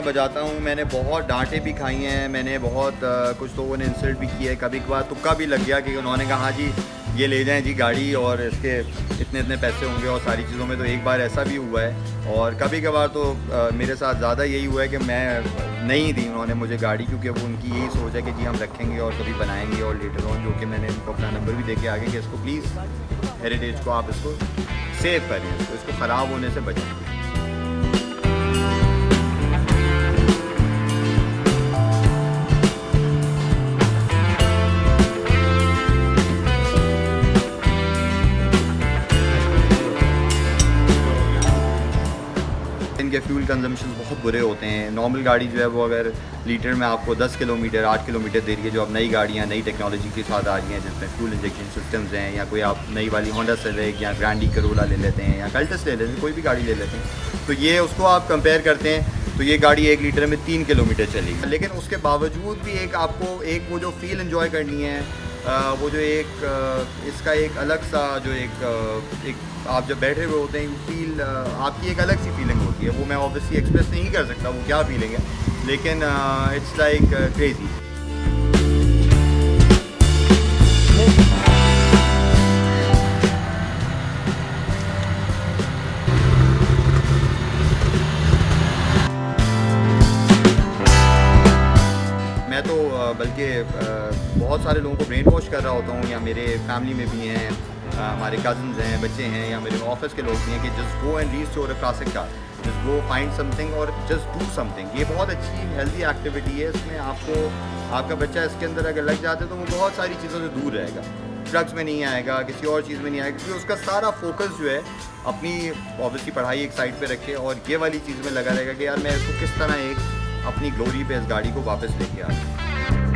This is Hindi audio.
गाड़ियाँ बजाता हूँ। मैंने बहुत डांटें भी खाई हैं, मैंने बहुत कुछ लोगों ने इंसल्ट भी किया है, कभी कभार तुक्का भी लग गया कि उन्होंने कहा हाँ जी ये ले जाएं जी गाड़ी और इसके इतने इतने पैसे होंगे और सारी चीज़ों में। तो एक बार ऐसा भी हुआ है और कभी कभार तो मेरे साथ ज़्यादा यही हुआ है कि मैं नहीं दी उन्होंने मुझे गाड़ी, क्योंकि वो उनकी यही सोच है कि जी हम रखेंगे और कभी बनाएंगे और लेटर ऑन, जो कि मैंने इनको अपना नंबर भी दे के आगे कि इसको प्लीज़ हेरिटेज को आप इसको सेव करें, इसको ख़राब होने से बचाएं। इनके फ्यूल कंजम्पशन बहुत बुरे होते हैं। नॉर्मल गाड़ी जो है वो अगर लीटर में आपको 10 किलोमीटर 8 किलोमीटर दे रही है, जो अब नई गाड़ियाँ नई टेक्नोलॉजी के साथ आ रही हैं जिसमें फ्यूल इंजेक्शन सिस्टम्स हैं, या कोई आप नई वाली होंडा सिविक या ग्रैंडी करोला ले लेते हैं या कल्टस ले लेते हैं, कोई भी गाड़ी ले लेते हैं, तो ये उसको आप कंपेयर करते हैं तो ये गाड़ी 1 लीटर में 3 किलोमीटर चलेगी। लेकिन उसके बावजूद भी एक आपको एक वो जो फील इन्जॉय करनी है, वो जो एक इसका एक अलग सा जो एक आप जब बैठे हुए होते हैं फील, आपकी एक अलग सी फीलिंग होती है। वो मैं ऑब्वियसली एक्सप्रेस नहीं कर सकता वो क्या फीलिंग है, लेकिन इट्स लाइक क्रेजी। मैं तो बल्कि बहुत सारे लोगों को ब्रेन वॉश कर रहा होता हूँ, या मेरे फैमिली में भी हैं, हमारे कज़न्स हैं, बच्चे हैं, या मेरे ऑफिस के लोग भी हैं कि just go and restore a classic car, just go find something और जस्ट डू समथिंग। ये बहुत अच्छी हेल्दी एक्टिविटी है। इसमें आपको आपका बच्चा इसके अंदर अगर लग जाता है तो वो बहुत सारी चीज़ों से दूर रहेगा, ड्रग्स में नहीं आएगा, किसी और चीज़ में नहीं आएगा, क्योंकि उसका सारा फोकस जो है अपनी ऑब्वियसली पढ़ाई एक साइड पे रखे और ये वाली चीज़ में लगा रहेगा कि यार मैं इसको किस तरह एक अपनी ग्लोरी पे इस गाड़ी को वापस लेके आ रहा हूँ।